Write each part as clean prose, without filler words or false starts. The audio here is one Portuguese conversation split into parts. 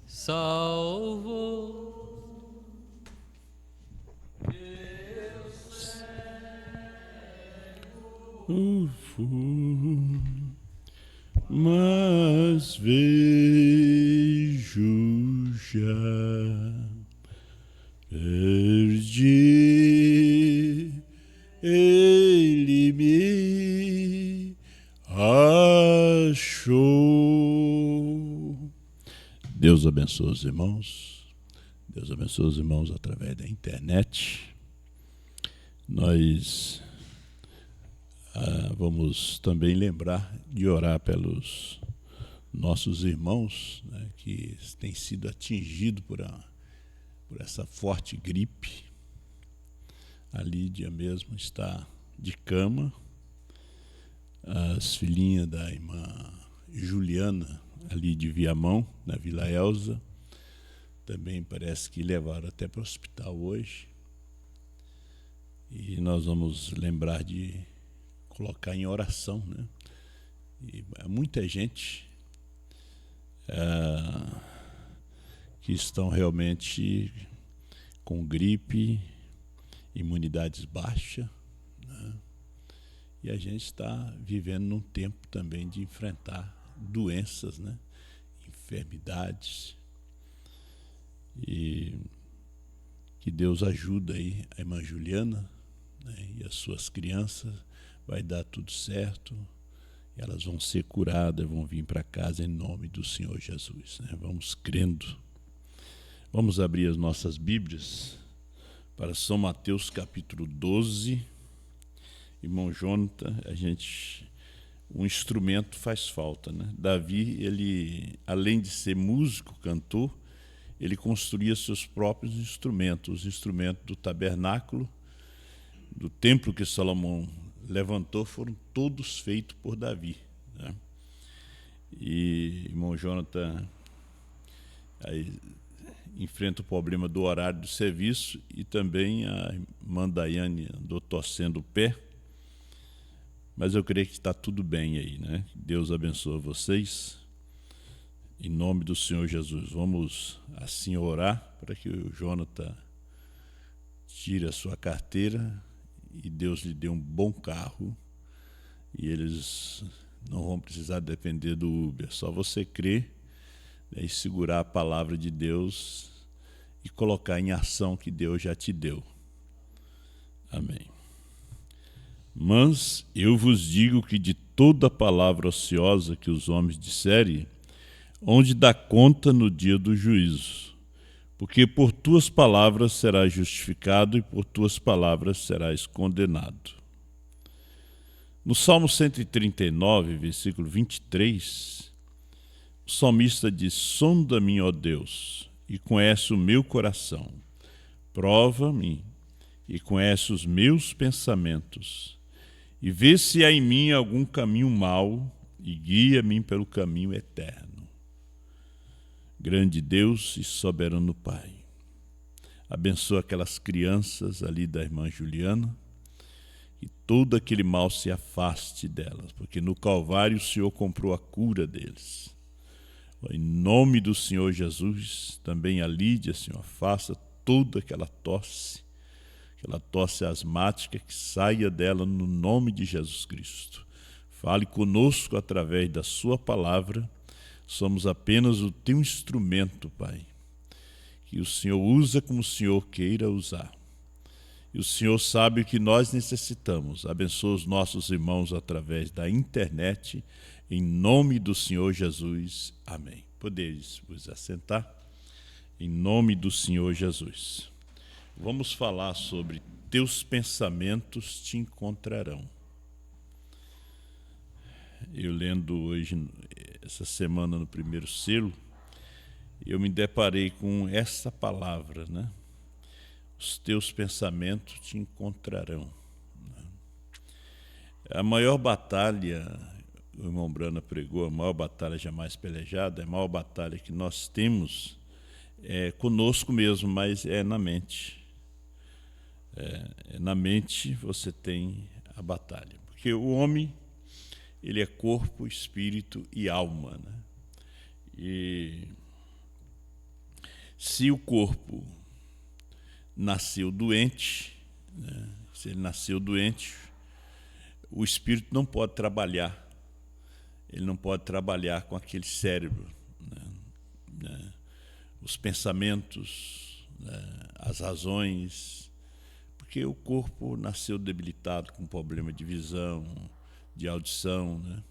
salvou. O fogo, mas vejo já, perdi, ele me achou. Deus abençoe os irmãos. Deus abençoe os irmãos através da internet. Nós vamos também lembrar de orar pelos nossos irmãos, né, que têm sido atingidos por essa forte gripe. A Lídia mesmo está de cama. As filhinhas da irmã Juliana, ali de Viamão, na Vila Elza, também parece que levaram até para o hospital hoje. E nós vamos lembrar de colocar em oração, né? E muita gente que estão realmente com gripe, imunidades baixas, né? E a gente está vivendo num tempo também de enfrentar doenças, né? Enfermidades. E que Deus ajude aí a irmã Juliana, né? E as suas crianças. Vai dar tudo certo, elas vão ser curadas, vão vir para casa em nome do Senhor Jesus, né? Vamos crendo. Vamos abrir as nossas Bíblias para São Mateus capítulo 12. Irmão Jonathan, um instrumento faz falta, né? Davi, ele, além de ser músico, cantor, ele construía seus próprios instrumentos, os instrumentos do tabernáculo, do templo que Salomão levantou, foram todos feitos por Davi, né? E irmão Jonathan aí enfrenta o problema do horário do serviço, e também a irmã Daiane andou torcendo o pé, mas eu creio que está tudo bem aí, né? Deus abençoe vocês, em nome do Senhor Jesus. Vamos assim orar para que o Jonathan tire a sua carteira e Deus lhe dê um bom carro, e eles não vão precisar depender do Uber. Só você crer, né, e segurar a palavra de Deus e colocar em ação o que Deus já te deu. Amém. Mas eu vos digo que de toda palavra ociosa que os homens disserem, onde dá conta no dia do juízo, porque por tuas palavras serás justificado e por tuas palavras serás condenado. No Salmo 139, versículo 23, o salmista diz: sonda-me, ó Deus, e conhece o meu coração. Prova-me e conhece os meus pensamentos, e vê se há em mim algum caminho mau, e guia-me pelo caminho eterno. Grande Deus e soberano Pai, abençoa aquelas crianças ali da irmã Juliana, que todo aquele mal se afaste delas, porque no Calvário o Senhor comprou a cura deles. Em nome do Senhor Jesus, também a Lídia, Senhor, faça toda aquela tosse asmática, que saia dela no nome de Jesus Cristo. Fale conosco através da sua palavra. Somos apenas o teu instrumento, Pai, que o Senhor usa como o Senhor queira usar. E o Senhor sabe o que nós necessitamos. Abençoa os nossos irmãos através da internet, em nome do Senhor Jesus. Amém. Podeis vos assentar, em nome do Senhor Jesus. Vamos falar sobre teus pensamentos te encontrarão. Eu lendo hoje, essa semana, no primeiro selo, eu me deparei com essa palavra, né? Os teus pensamentos te encontrarão. A maior batalha, o irmão Brana pregou, a maior batalha jamais pelejada, a maior batalha que nós temos é conosco mesmo, mas é na mente. Na mente você tem a batalha, porque o homem, ele é corpo, espírito e alma, né? E se o corpo nasceu doente, né, se ele nasceu doente, o espírito não pode trabalhar. Ele não pode trabalhar com aquele cérebro, né, os pensamentos, né, as razões, porque o corpo nasceu debilitado com problema de visão, de audição, né?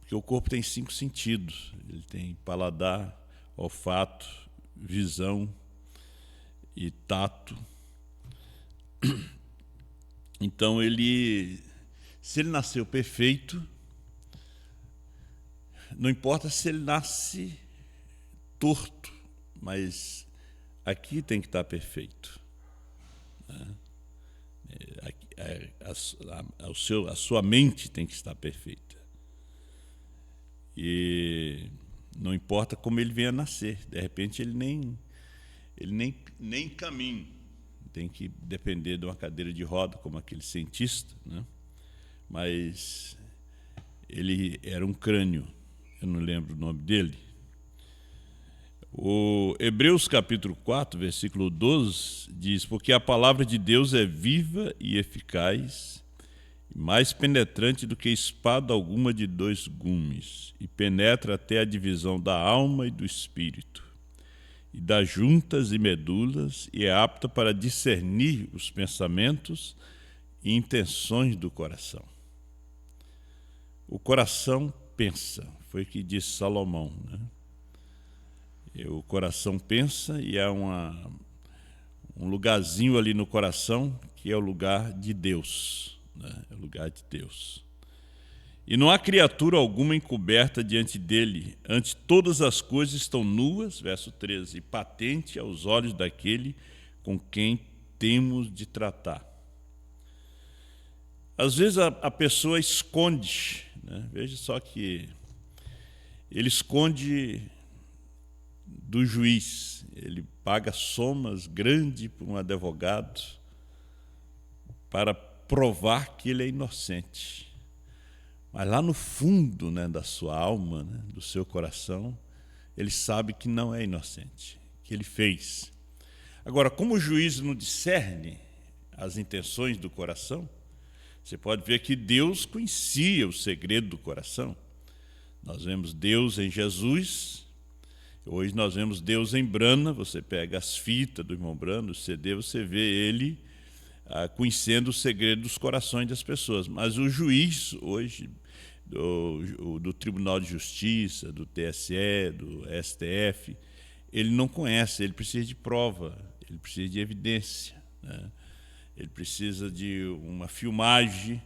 Porque o corpo tem 5 sentidos. Ele tem paladar, olfato, visão e tato. Então, se ele nasceu perfeito, não importa se ele nasce torto, mas aqui tem que estar perfeito, né? A sua mente tem que estar perfeita. E não importa como ele venha a nascer, de repente ele nem caminha, tem que depender de uma cadeira de roda, como aquele cientista, né? Mas ele era um crânio, eu não lembro o nome dele. O Hebreus capítulo 4, versículo 12, diz: porque a palavra de Deus é viva e eficaz, mais penetrante do que espada alguma de 2 gumes, e penetra até a divisão da alma e do espírito, e das juntas e medulas, e é apta para discernir os pensamentos e intenções do coração. O coração pensa, foi o que disse Salomão, né? O coração pensa e há um lugarzinho ali no coração que é o lugar de Deus, né? É o lugar de Deus. E não há criatura alguma encoberta diante dele, antes todas as coisas estão nuas, verso 13, e patente aos olhos daquele com quem temos de tratar. Às vezes a pessoa esconde, né? Veja só que ele esconde do juiz, ele paga somas grandes para um advogado para provar que ele é inocente. Mas lá no fundo, né, da sua alma, né, do seu coração, ele sabe que não é inocente, que ele fez. Agora, como o juiz não discerne as intenções do coração, você pode ver que Deus conhecia o segredo do coração. Nós vemos Deus em Jesus. Hoje nós vemos Deus em Brana. Você pega as fitas do irmão Brana, o CD, você vê ele conhecendo o segredo dos corações das pessoas. Mas o juiz hoje do Tribunal de Justiça, do TSE, do STF, ele não conhece, ele precisa de prova, ele precisa de evidência, né? Ele precisa de uma filmagem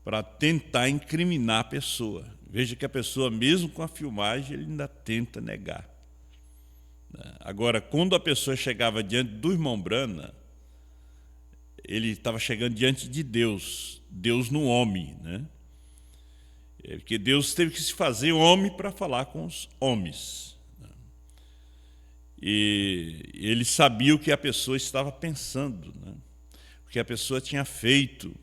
para tentar incriminar a pessoa. Veja que a pessoa, mesmo com a filmagem, ele ainda tenta negar. Agora, quando a pessoa chegava diante do irmão Brana, ele estava chegando diante de Deus, Deus no homem, né? Porque Deus teve que se fazer homem para falar com os homens. E ele sabia o que a pessoa estava pensando, né? O que a pessoa tinha feito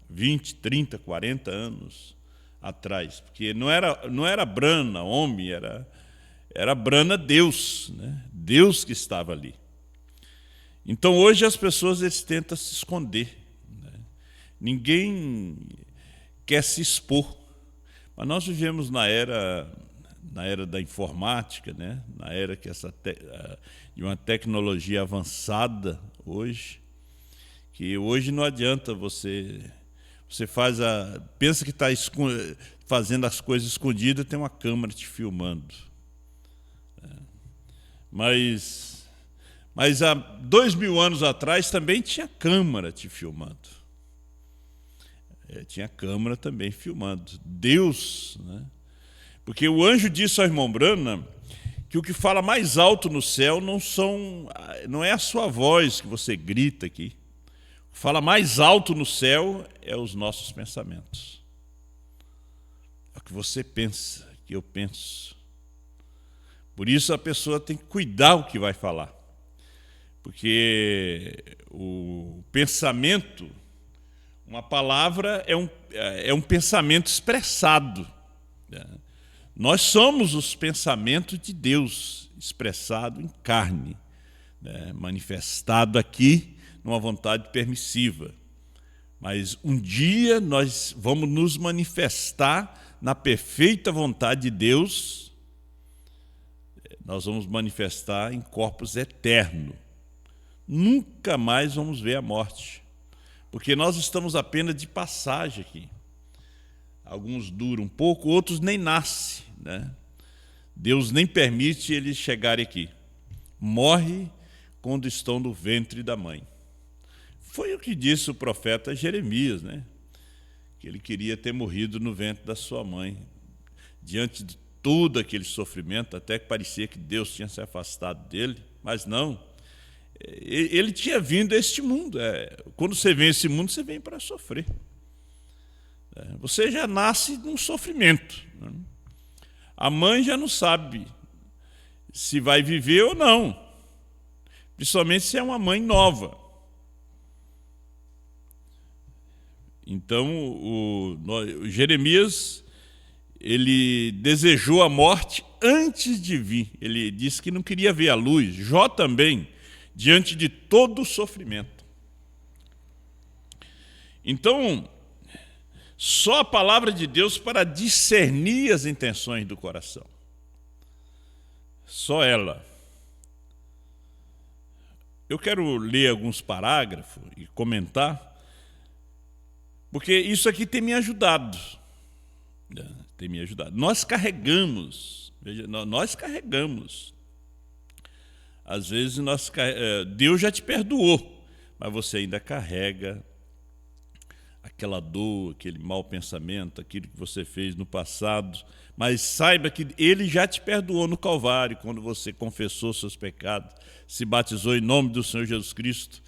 20, 30, 40 anos atrás. Porque não era Brana, homem, era Brana Deus, né? Deus que estava ali. Então hoje as pessoas tentam se esconder, né? Ninguém quer se expor. Mas nós vivemos na era da informática, né? Na era que de uma tecnologia avançada hoje, que hoje não adianta você pensa que está fazendo as coisas escondidas, tem uma câmera te filmando. Mas há 2000 anos atrás também tinha câmera te filmando. Tinha câmera também filmando. Deus, né? Porque o anjo disse ao irmão Brana que o que fala mais alto no céu não é a sua voz que você grita aqui. O que fala mais alto no céu é os nossos pensamentos. É o que você pensa, que eu penso. Por isso a pessoa tem que cuidar o que vai falar. Porque o pensamento, uma palavra é um pensamento expressado. Nós somos os pensamentos de Deus expressado em carne. né, manifestado aqui numa vontade permissiva. Mas um dia nós vamos nos manifestar na perfeita vontade de Deus, nós vamos manifestar em corpos eternos. Nunca mais vamos ver a morte, porque nós estamos apenas de passagem aqui. Alguns duram um pouco, outros nem nascem, né? Deus nem permite eles chegarem aqui. Morre quando estão no ventre da mãe. Foi o que disse o profeta Jeremias, né? Que ele queria ter morrido no ventre da sua mãe. Diante de todo aquele sofrimento, até que parecia que Deus tinha se afastado dele, mas não. Ele tinha vindo a este mundo. Quando você vem a esse mundo, você vem para sofrer. Você já nasce num sofrimento, né? A mãe já não sabe se vai viver ou não, principalmente se é uma mãe nova. Então, o Jeremias, ele desejou a morte antes de vir. Ele disse que não queria ver a luz. Jó também, diante de todo o sofrimento. Então, só a palavra de Deus para discernir as intenções do coração. Só ela. Eu quero ler alguns parágrafos e comentar, porque isso aqui tem me ajudado. Tem me ajudado. Nós carregamos, veja, nós carregamos. Às vezes Deus já te perdoou, mas você ainda carrega aquela dor, aquele mau pensamento, aquilo que você fez no passado. Mas saiba que Ele já te perdoou no Calvário, quando você confessou seus pecados, se batizou em nome do Senhor Jesus Cristo.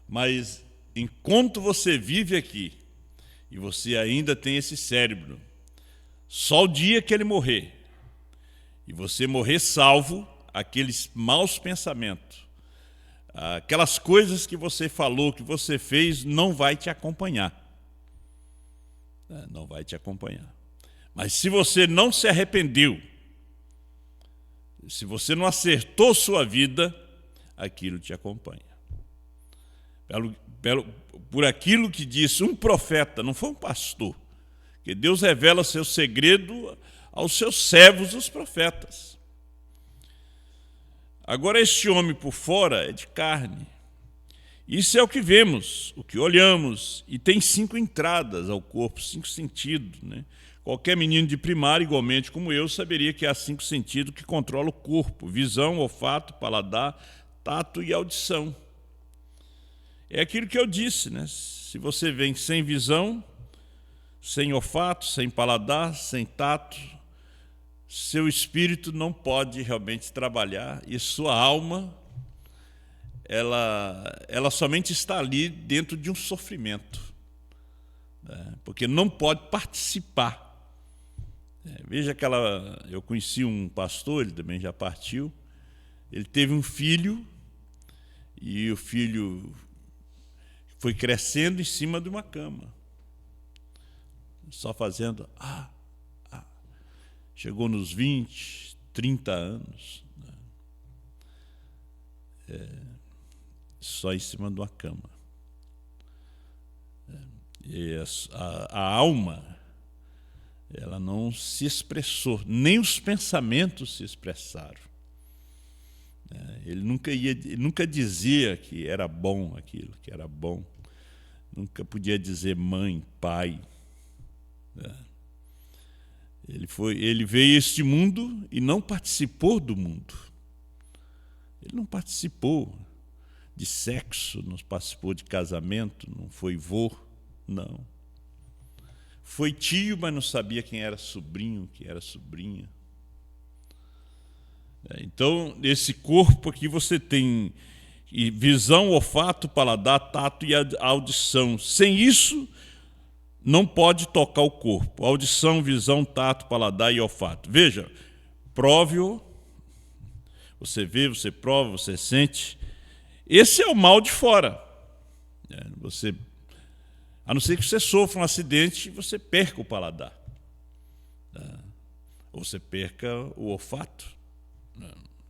Mas enquanto você vive aqui, e você ainda tem esse cérebro, só o dia que ele morrer, e você morrer salvo, aqueles maus pensamentos, aquelas coisas que você falou, que você fez, não vai te acompanhar. Não vai te acompanhar. Mas se você não se arrependeu, se você não acertou sua vida, aquilo te acompanha. Por aquilo que disse um profeta, não foi um pastor, que Deus revela seu segredo aos seus servos, os profetas. Agora, este homem por fora é de carne. Isso é o que vemos, o que olhamos, e tem 5 entradas ao corpo, 5 sentidos, né? Qualquer menino de primário, igualmente como eu, saberia que há 5 sentidos que controlam o corpo: visão, olfato, paladar, tato e audição. É aquilo que eu disse, né? Se você vem sem visão, sem olfato, sem paladar, sem tato, seu espírito não pode realmente trabalhar, e sua alma, ela somente está ali dentro de um sofrimento, né? Porque não pode participar. Veja eu conheci um pastor, ele também já partiu, ele teve um filho, e o filho foi crescendo em cima de uma cama, só fazendo chegou nos 20, 30 anos, né? Só em cima de uma cama. E a alma, ela não se expressou, nem os pensamentos se expressaram. Ele nunca dizia que era bom aquilo, que era bom. Nunca podia dizer mãe, pai. Ele veio a este mundo e não participou do mundo. Ele não participou de sexo, não participou de casamento, não foi vô, não. Foi tio, mas não sabia quem era sobrinho, quem era sobrinha. Então, nesse corpo aqui você tem visão, olfato, paladar, tato e audição. Sem isso, não pode tocar o corpo. Audição, visão, tato, paladar e olfato. Veja, prove-o. Você vê, você prova, você sente. Esse é o mal de fora. A não ser que você sofra um acidente e você perca o paladar. Ou você perca o olfato.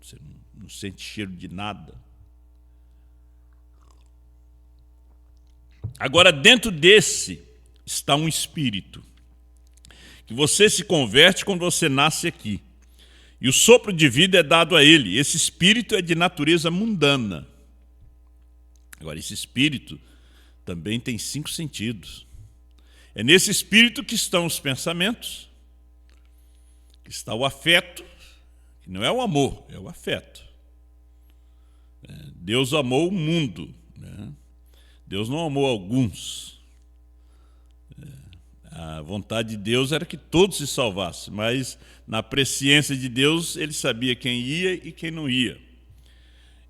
Você não sente cheiro de nada. Agora, dentro desse está um espírito, que você se converte quando você nasce aqui. E o sopro de vida é dado a ele. Esse espírito é de natureza mundana. Agora, esse espírito também tem 5 sentidos. É nesse espírito que estão os pensamentos, que está o afeto, que não é o amor, é o afeto. Deus amou o mundo, né? Deus não amou alguns. A vontade de Deus era que todos se salvassem, mas na presciência de Deus ele sabia quem ia e quem não ia.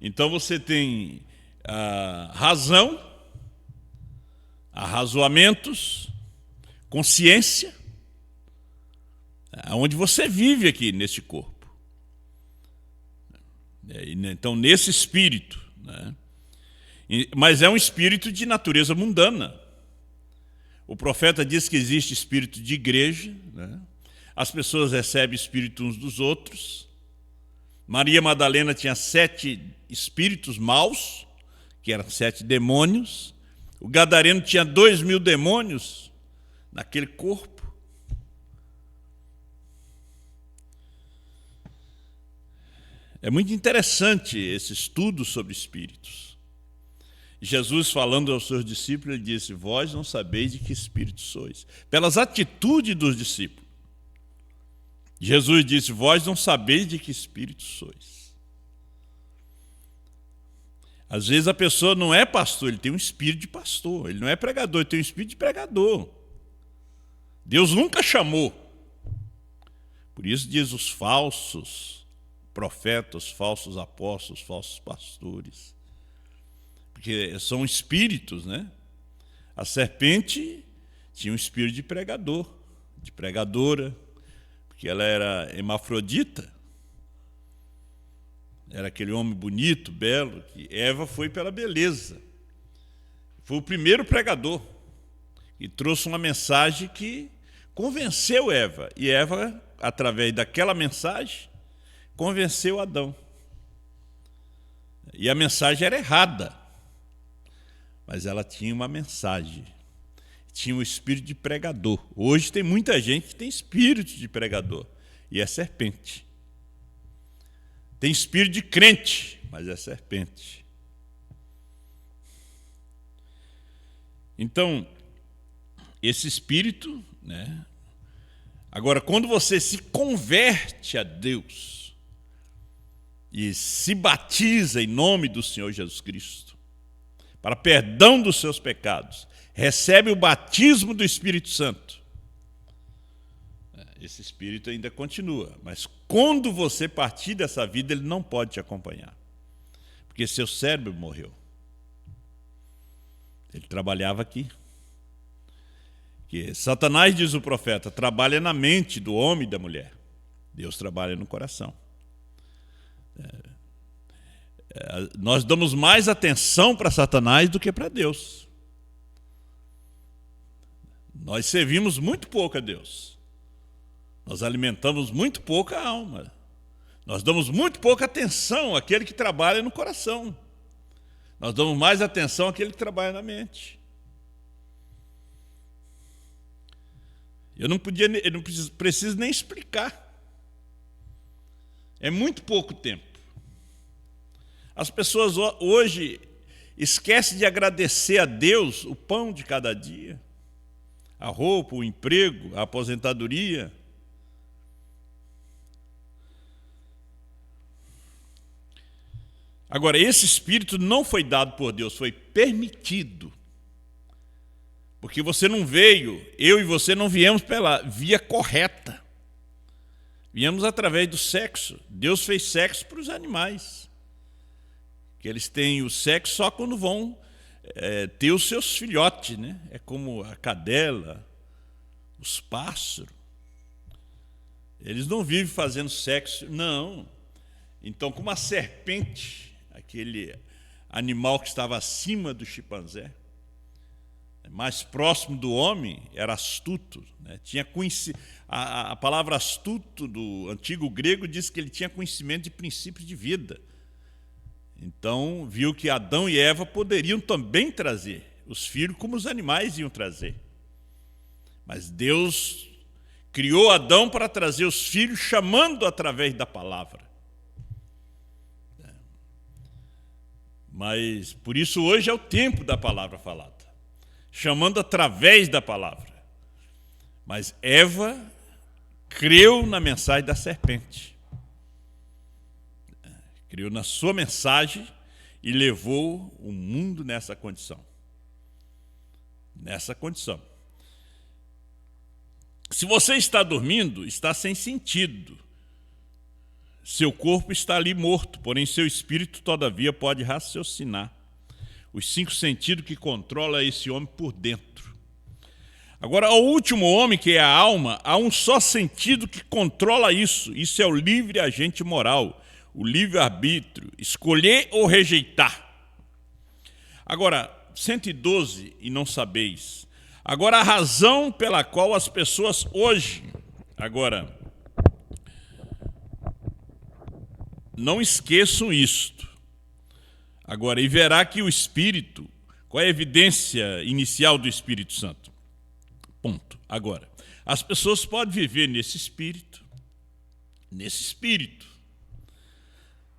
Então você tem a razão, arrazoamentos, consciência, onde você vive aqui neste corpo. Então, nesse espírito, né? Mas é um espírito de natureza mundana. O profeta diz que existe espírito de igreja, né? As pessoas recebem espírito uns dos outros. Maria Madalena tinha 7 espíritos maus, que eram 7 demônios. O gadareno tinha 2.000 demônios naquele corpo. É muito interessante esse estudo sobre espíritos. Jesus, falando aos seus discípulos, ele disse: vós não sabeis de que espírito sois. Pelas atitudes dos discípulos. Jesus disse: vós não sabeis de que espírito sois. Às vezes a pessoa não é pastor, ele tem um espírito de pastor. Ele não é pregador, ele tem um espírito de pregador. Deus nunca chamou. Por isso diz os falsos profetas, falsos apóstolos, falsos pastores. Porque são espíritos, né? A serpente tinha um espírito de pregador, de pregadora, porque ela era hermafrodita. Era aquele homem bonito, belo, que Eva foi pela beleza. Foi o primeiro pregador e trouxe uma mensagem que convenceu Eva. E Eva, através daquela mensagem, convenceu Adão. E a mensagem era errada, mas ela tinha uma mensagem. Tinha um espírito de pregador. Hoje tem muita gente que tem espírito de pregador, e é serpente. Tem espírito de crente, mas é serpente. Então, esse espírito, né? Agora, quando você se converte a Deus e se batiza em nome do Senhor Jesus Cristo, para perdão dos seus pecados, recebe o batismo do Espírito Santo. Esse espírito ainda continua, mas quando você partir dessa vida, ele não pode te acompanhar, porque seu cérebro morreu. Ele trabalhava aqui. Que Satanás, diz o profeta, trabalha na mente do homem e da mulher. Deus trabalha no coração. Nós damos mais atenção para Satanás do que para Deus. Nós servimos muito pouco a Deus. Nós alimentamos muito pouco a alma. Nós damos muito pouca atenção àquele que trabalha no coração. Nós damos mais atenção àquele que trabalha na mente. Eu não preciso nem explicar. É muito pouco tempo. As pessoas hoje esquecem de agradecer a Deus o pão de cada dia, a roupa, o emprego, a aposentadoria. Agora, esse espírito não foi dado por Deus, foi permitido. Porque você não veio, eu e você não viemos pela via correta. Viemos através do sexo. Deus fez sexo para os animais. Que eles têm o sexo só quando vão ter os seus filhotes, né? É como a cadela, os pássaros. Eles não vivem fazendo sexo, não. Então, como a serpente, aquele animal que estava acima do chimpanzé, mais próximo do homem, era astuto, né? Tinha conhecimento. A palavra astuto do antigo grego diz que ele tinha conhecimento de princípios de vida. Então, viu que Adão e Eva poderiam também trazer os filhos como os animais iam trazer. Mas Deus criou Adão para trazer os filhos, chamando através da palavra. Mas por isso hoje é o tempo da palavra falada, chamando através da palavra. Mas Eva creu na mensagem da serpente. Creu na sua mensagem e levou o mundo nessa condição. Nessa condição. Se você está dormindo, está sem sentido. Seu corpo está ali morto, porém seu espírito, todavia, pode raciocinar. Os 5 sentidos que controlam esse homem por dentro. Agora, ao último homem, que é a alma, há um só sentido que controla isso. Isso é o livre agente moral, o livre-arbítrio, escolher ou rejeitar. Agora, 112, e não sabeis. Agora, a razão pela qual as pessoas hoje, não esqueçam isto. Agora, e verá que o Espírito, qual é a evidência inicial do Espírito Santo? Ponto. Agora, as pessoas podem viver nesse espírito,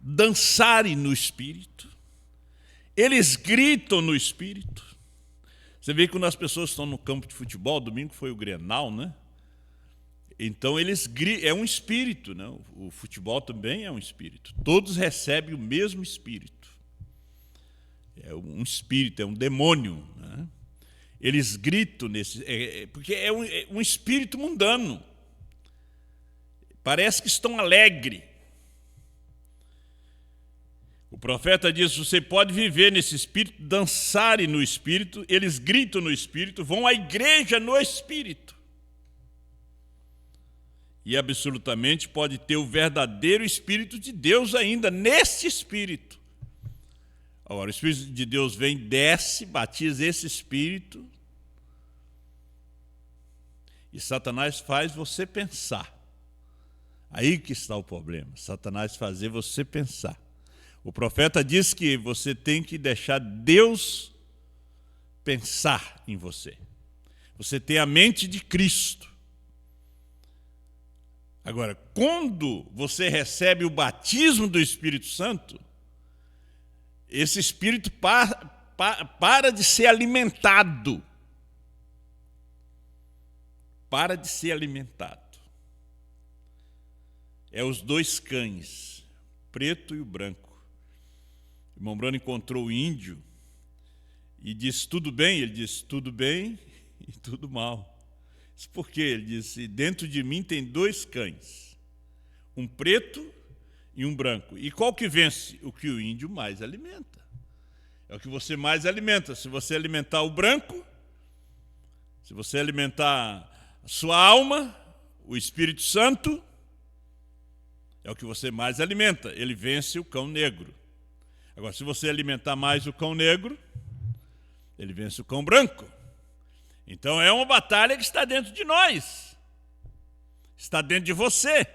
dançarem no espírito, eles gritam no espírito. Você vê que quando as pessoas estão no campo de futebol, domingo foi o Grenal, né? Então eles gritam, é um espírito, né? O futebol também é um espírito. Todos recebem o mesmo espírito. É um espírito, é um demônio, né? Eles gritam porque é um espírito mundano. Parece que estão alegres. O profeta diz: você pode viver nesse espírito, dançarem no espírito, eles gritam no espírito, vão à igreja no espírito. E absolutamente pode ter o verdadeiro Espírito de Deus ainda nesse espírito. Agora, o Espírito de Deus vem, desce, batiza esse espírito, e Satanás faz você pensar. Aí que está o problema, Satanás fazer você pensar. O profeta diz que você tem que deixar Deus pensar em você. Você tem a mente de Cristo. Agora, quando você recebe o batismo do Espírito Santo, esse Espírito para de ser alimentado. Para de ser alimentado. É os 2 cães, preto e o branco. O irmão Bruno encontrou o índio e disse: tudo bem? Ele disse: tudo bem e tudo mal. Isso por quê? Ele disse: dentro de mim tem 2 cães, um preto e um branco. E qual que vence? O que o índio mais alimenta. É o que você mais alimenta. Se você alimentar o branco, se você alimentar a sua alma, o Espírito Santo, é o que você mais alimenta. Ele vence o cão negro. Agora, se você alimentar mais o cão negro, ele vence o cão branco. Então é uma batalha que está dentro de nós. Está dentro de você.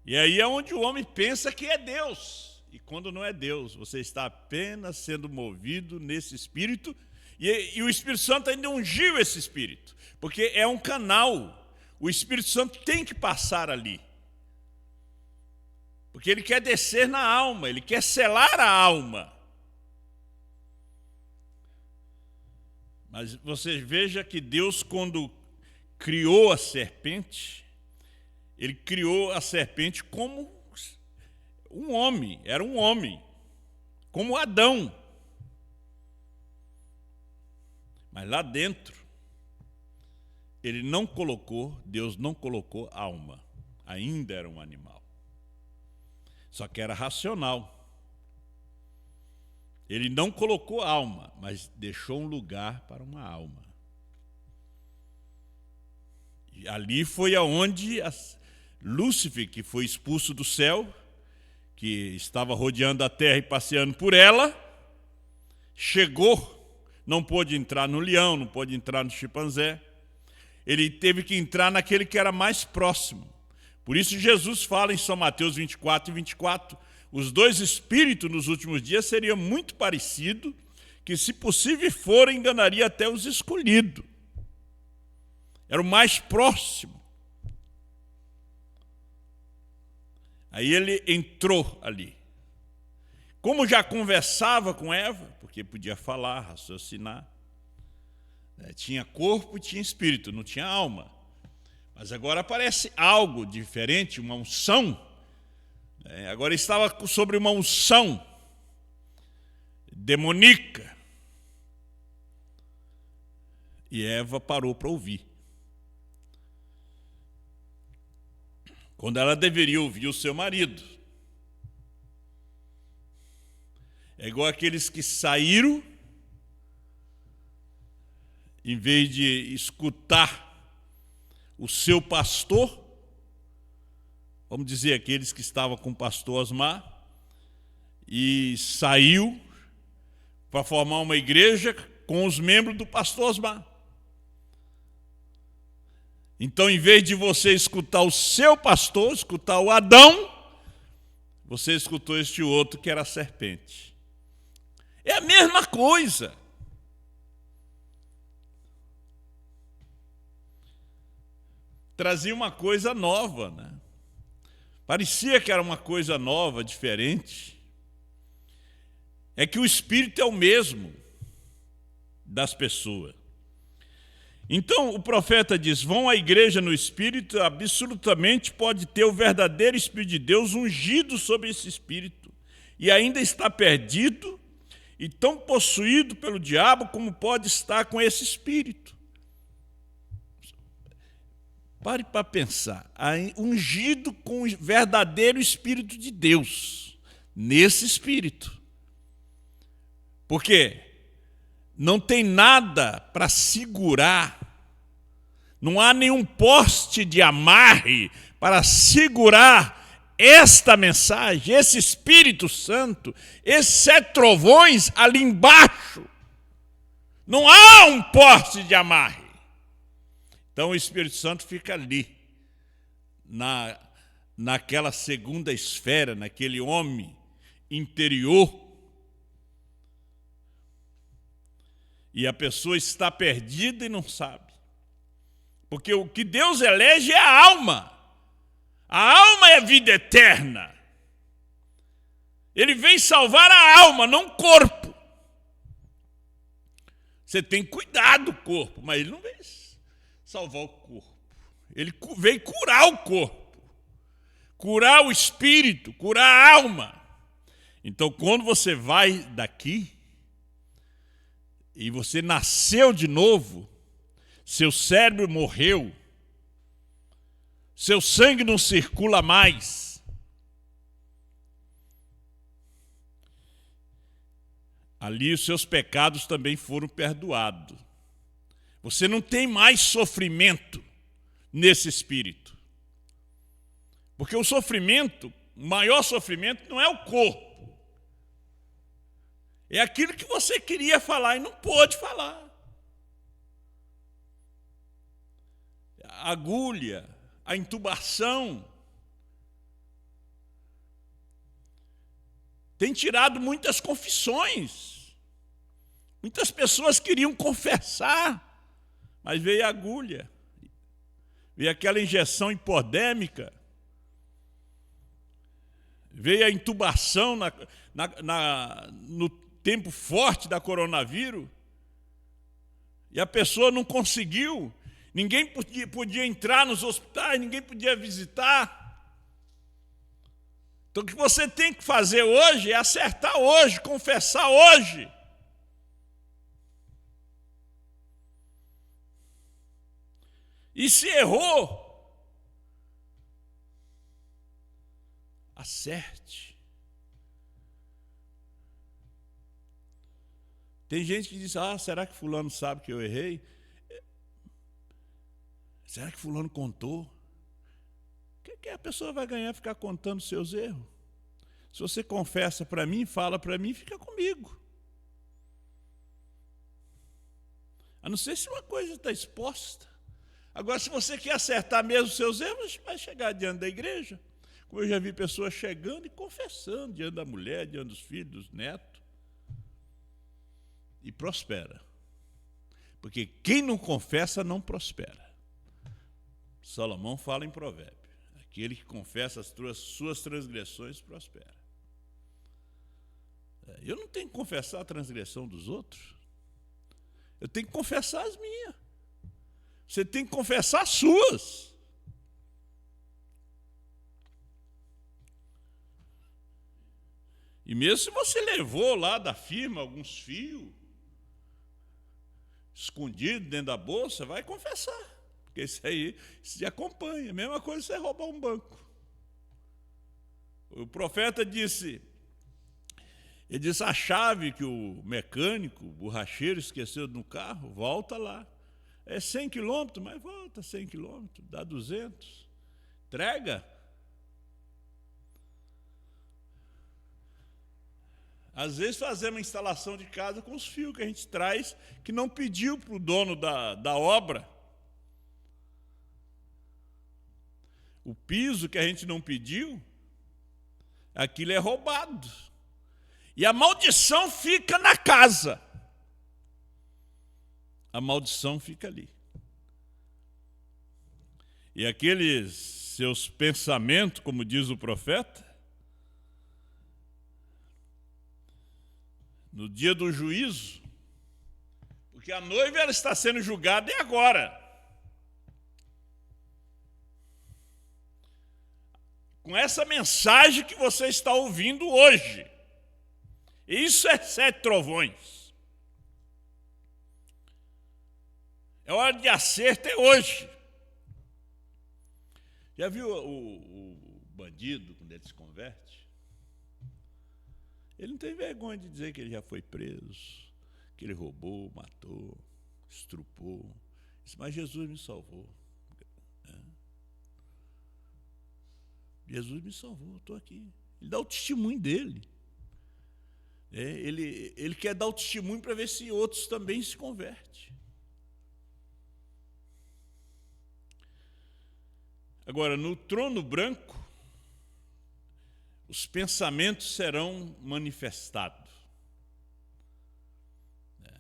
E aí é onde o homem pensa que é Deus. E quando não é Deus, você está apenas sendo movido nesse espírito. E o Espírito Santo ainda ungiu esse espírito. Porque é um canal. O Espírito Santo tem que passar ali. Porque ele quer descer na alma, ele quer selar a alma. Mas você veja que Deus, quando criou a serpente, ele criou a serpente como um homem, era um homem, como Adão. Mas lá dentro, Deus não colocou alma, ainda era um animal. Só que era racional. Ele não colocou alma, mas deixou um lugar para uma alma. E ali foi aonde Lúcifer, que foi expulso do céu, que estava rodeando a terra e passeando por ela, chegou, não pôde entrar no leão, não pôde entrar no chimpanzé. Ele teve que entrar naquele que era mais próximo. Por isso Jesus fala em São Mateus 24 e 24, os dois espíritos nos últimos dias seriam muito parecidos, que, se possível for, enganaria até os escolhidos. Era o mais próximo. Aí ele entrou ali. Como já conversava com Eva, porque podia falar, raciocinar, tinha corpo e tinha espírito, não tinha alma. Mas agora aparece algo diferente, uma unção. Agora estava sobre uma unção demoníaca. E Eva parou para ouvir. Quando ela deveria ouvir o seu marido. É igual aqueles que saíram, em vez de escutar o seu pastor, vamos dizer, aqueles que estavam com o pastor Osmar, e saiu para formar uma igreja com os membros do pastor Osmar. Então, em vez de você escutar o seu pastor, escutar o Adão, você escutou este outro que era a serpente. É a mesma coisa. Trazia uma coisa nova, né? Parecia que era uma coisa nova, diferente. É que o espírito é o mesmo das pessoas. Então o profeta diz: vão à igreja no espírito, absolutamente pode ter o verdadeiro Espírito de Deus ungido sobre esse espírito, e ainda está perdido e tão possuído pelo diabo como pode estar com esse espírito. Pare para pensar, ungido com o verdadeiro Espírito de Deus, nesse espírito. Porque não tem nada para segurar, não há nenhum poste de amarre para segurar esta mensagem, esse Espírito Santo, esses 7 trovões ali embaixo. Não há um poste de amarre. Então o Espírito Santo fica ali, naquela segunda esfera, naquele homem interior. E a pessoa está perdida e não sabe. Porque o que Deus elege é a alma. A alma é vida eterna. Ele vem salvar a alma, não o corpo. Você tem que cuidar do corpo, mas ele não vem salvar o corpo. Ele veio curar o corpo, curar o espírito, curar a alma. Então, quando você vai daqui e você nasceu de novo, seu cérebro morreu, seu sangue não circula mais. Ali os seus pecados também foram perdoados. Você não tem mais sofrimento nesse espírito. Porque o sofrimento, o maior sofrimento não é o corpo. É aquilo que você queria falar e não pôde falar. A agulha, a intubação. Tem tirado muitas confissões. Muitas pessoas queriam confessar, mas veio a agulha, veio aquela injeção hipodérmica, veio a intubação no tempo forte da coronavírus, e a pessoa não conseguiu, ninguém podia entrar nos hospitais, ninguém podia visitar. Então o que você tem que fazer hoje é acertar hoje, confessar hoje. E se errou, acerte. Tem gente que diz: será que fulano sabe que eu errei? Será que fulano contou? O que a pessoa vai ganhar ficar contando seus erros? Se você confessa para mim, fala para mim, fica comigo. A não ser se uma coisa está exposta. Agora, se você quer acertar mesmo os seus erros, vai chegar diante da igreja, Como eu já vi pessoas chegando e confessando diante da mulher, diante dos filhos, dos netos. E prospera. Porque quem não confessa não prospera. Salomão fala em Provérbio. Aquele que confessa as suas transgressões prospera. Eu não tenho que confessar a transgressão dos outros. Eu tenho que confessar as minhas. Você tem que confessar as suas. E mesmo se você levou lá da firma alguns fios, escondido dentro da bolsa, vai confessar. Porque isso aí se acompanha. A mesma coisa você roubar um banco. O profeta disse, ele disse, a chave que o mecânico, o borracheiro esqueceu no carro, volta lá. É 100 quilômetros, mas volta 100 quilômetros, dá 200. Entrega. Às vezes fazemos uma instalação de casa com os fios que a gente traz, que não pediu para o dono da obra. O piso que a gente não pediu, aquilo é roubado. E a maldição fica na casa. A maldição fica ali. E aqueles seus pensamentos, como diz o profeta, no dia do juízo, porque a noiva ela está sendo julgada e agora. Com essa mensagem que você está ouvindo hoje. Isso é 7 trovões. É hora de acerto, é hoje. Já viu o bandido, quando ele se converte? Ele não tem vergonha de dizer que ele já foi preso, que ele roubou, matou, estrupou. Mas Jesus me salvou. Jesus me salvou, estou aqui. Ele dá o testemunho dele. Ele quer dar o testemunho para ver se outros também se convertem. Agora, no trono branco, os pensamentos serão manifestados.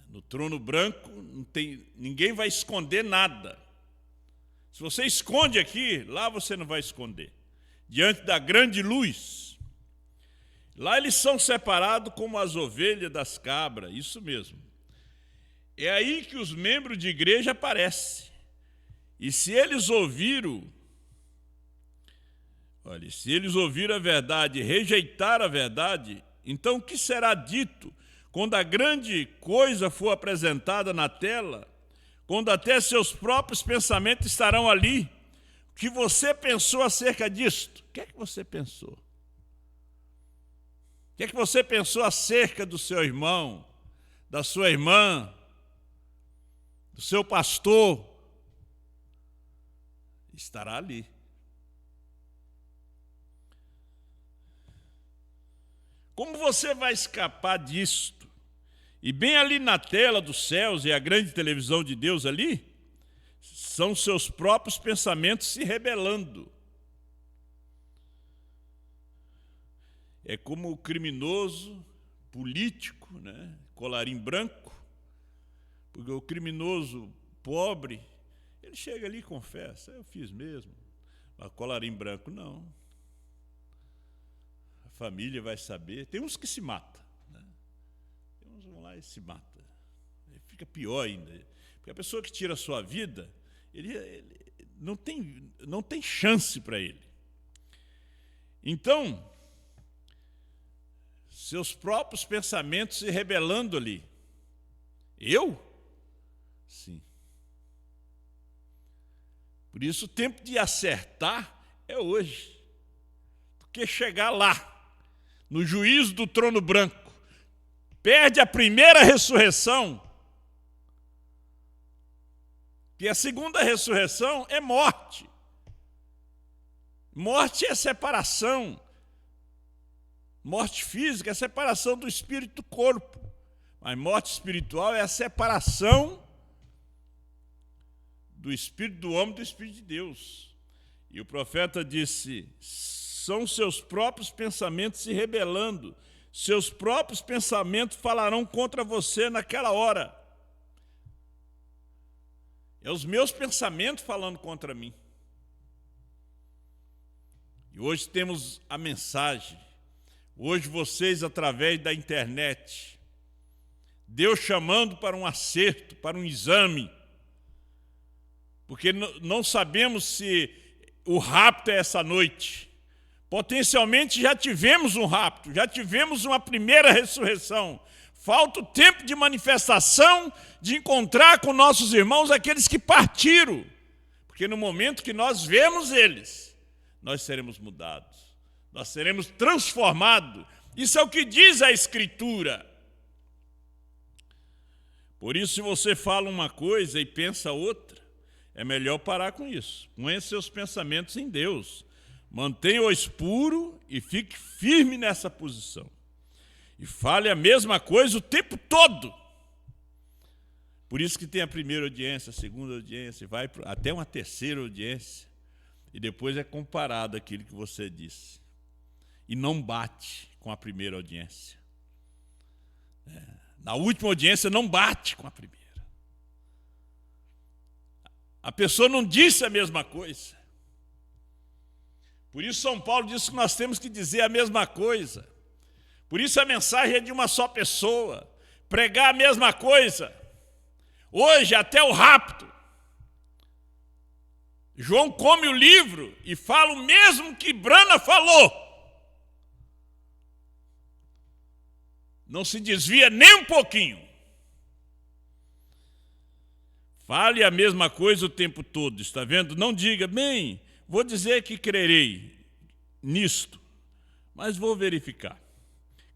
No trono branco, ninguém vai esconder nada. Se você esconde aqui, lá você não vai esconder. Diante da grande luz. Lá eles são separados como as ovelhas das cabras, isso mesmo. É aí que os membros de igreja aparecem. E se eles ouviram a verdade e rejeitar a verdade, então o que será dito quando a grande coisa for apresentada na tela, quando até seus próprios pensamentos estarão ali? O que você pensou acerca disto? O que é que você pensou? O que é que você pensou acerca do seu irmão, da sua irmã, do seu pastor? Estará ali. Como você vai escapar disto? E bem ali na tela dos céus e a grande televisão de Deus ali, são seus próprios pensamentos se rebelando. É como o criminoso político, né? Colarinho branco, porque o criminoso pobre, ele chega ali e confessa, eu fiz mesmo, mas colarinho branco não. A família vai saber, tem uns que se matam, né? Tem uns que vão lá e se matam, fica pior ainda, porque a pessoa que tira a sua vida, ele não tem chance para ele. Então, seus próprios pensamentos se rebelando ali. Eu? Sim. Por isso o tempo de acertar é hoje. Porque chegar lá, no juízo do trono branco, perde a primeira ressurreição, que a segunda ressurreição é morte. Morte é separação. Morte física é a separação do espírito do corpo. Mas morte espiritual é a separação do espírito do homem do espírito de Deus. E o profeta disse, são seus próprios pensamentos se rebelando. Seus próprios pensamentos falarão contra você naquela hora. É os meus pensamentos falando contra mim. E hoje temos a mensagem. Hoje vocês, através da internet, Deus chamando para um acerto, para um exame. Porque não sabemos se o rapto é essa noite. Potencialmente já tivemos um rapto, já tivemos uma primeira ressurreição. Falta o tempo de manifestação, de encontrar com nossos irmãos aqueles que partiram. Porque no momento que nós vemos eles, nós seremos mudados, nós seremos transformados. Isso é o que diz a Escritura. Por isso, se você fala uma coisa e pensa outra, é melhor parar com isso. Ponha seus pensamentos em Deus. Mantenha-os puro e fique firme nessa posição. E fale a mesma coisa o tempo todo. Por isso que tem a primeira audiência, a segunda audiência, vai até uma terceira audiência. E depois é comparado aquilo que você disse. E não bate com a primeira audiência. Na última audiência não bate com a primeira. A pessoa não disse a mesma coisa. Por isso São Paulo diz que nós temos que dizer a mesma coisa. Por isso a mensagem é de uma só pessoa. Pregar a mesma coisa. Hoje, até o rapto. João come o livro e fala o mesmo que Brana falou. Não se desvia nem um pouquinho. Fale a mesma coisa o tempo todo, está vendo? Não diga, bem, vou dizer que crerei nisto, mas vou verificar.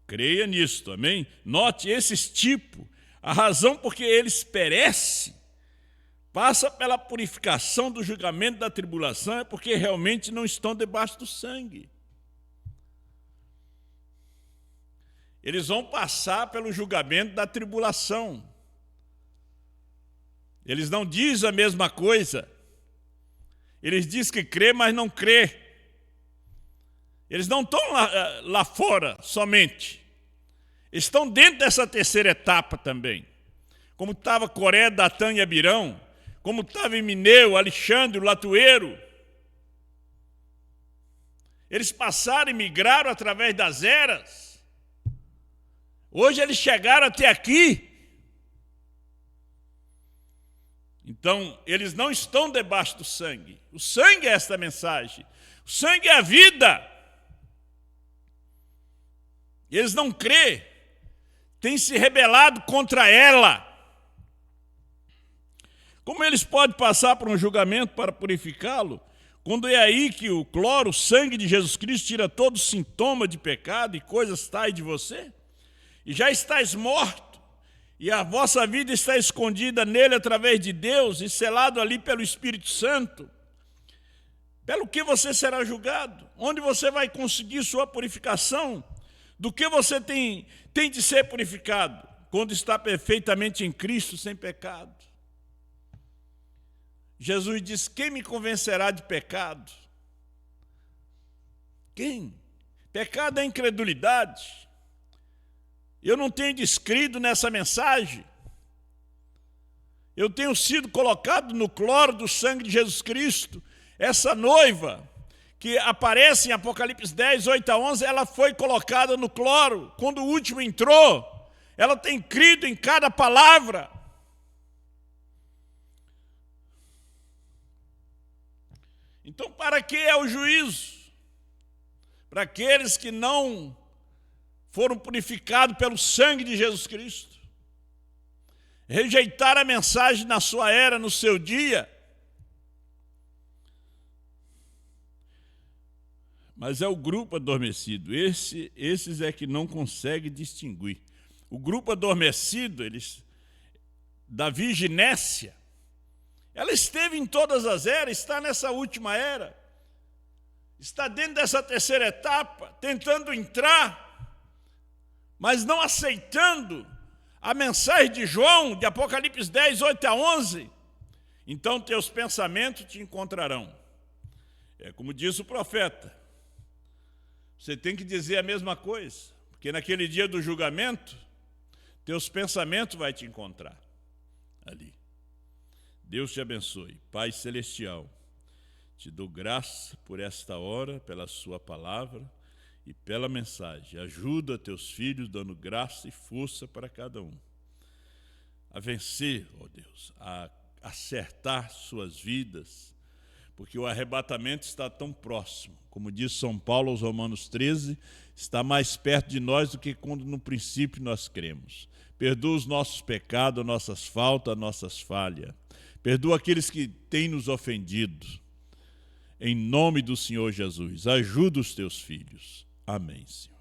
Creia nisto, amém? Note esses tipos, a razão porque eles perecem, passa pela purificação do julgamento da tribulação, é porque realmente não estão debaixo do sangue. Eles vão passar pelo julgamento da tribulação. Eles não dizem a mesma coisa. Eles dizem que crê, mas não crê. Eles não estão lá fora somente. Estão dentro dessa terceira etapa também. Como estava Coré, Datã e Abirão, como estava Emineu, Alexandre, o Latueiro. Eles passaram e migraram através das eras. Hoje eles chegaram até aqui. Então, eles não estão debaixo do sangue. O sangue é esta mensagem. O sangue é a vida. Eles não crêem. Têm se rebelado contra ela. Como eles podem passar por um julgamento para purificá-lo, quando é aí que o cloro, o sangue de Jesus Cristo, tira todo sintoma de pecado e coisas tais de você? E já estáis morto, e a vossa vida está escondida nele através de Deus e selado ali pelo Espírito Santo. Pelo que você será julgado? Onde você vai conseguir sua purificação? Do que você tem de ser purificado? Quando está perfeitamente em Cristo, sem pecado. Jesus diz, quem me convencerá de pecado? Quem? Pecado é incredulidade. Eu não tenho descrito nessa mensagem. Eu tenho sido colocado no cloro do sangue de Jesus Cristo. Essa noiva que aparece em Apocalipse 10, 8 a 11, ela foi colocada no cloro. Quando o último entrou, ela tem crido em cada palavra. Então, para que é o juízo? Para aqueles que não foram purificados pelo sangue de Jesus Cristo. Rejeitar a mensagem na sua era, no seu dia. Mas é o grupo adormecido. Esses é que não consegue distinguir. O grupo adormecido, da virginécia, ela esteve em todas as eras, está nessa última era. Está dentro dessa terceira etapa, tentando entrar, mas não aceitando a mensagem de João, de Apocalipse 10, 8 a 11. Então teus pensamentos te encontrarão. É como diz o profeta. Você tem que dizer a mesma coisa, porque naquele dia do julgamento, teus pensamentos vão te encontrar ali. Deus te abençoe. Pai Celestial, te dou graça por esta hora, pela sua palavra e pela mensagem. Ajuda teus filhos, dando graça e força para cada um a vencer, ó Deus, a acertar suas vidas, porque o arrebatamento está tão próximo. Como diz São Paulo aos Romanos 13, está mais perto de nós do que quando no princípio nós cremos. Perdoa os nossos pecados, nossas faltas, nossas falhas. Perdoa aqueles que têm nos ofendido. Em nome do Senhor Jesus, ajuda os teus filhos. Amém, Senhor.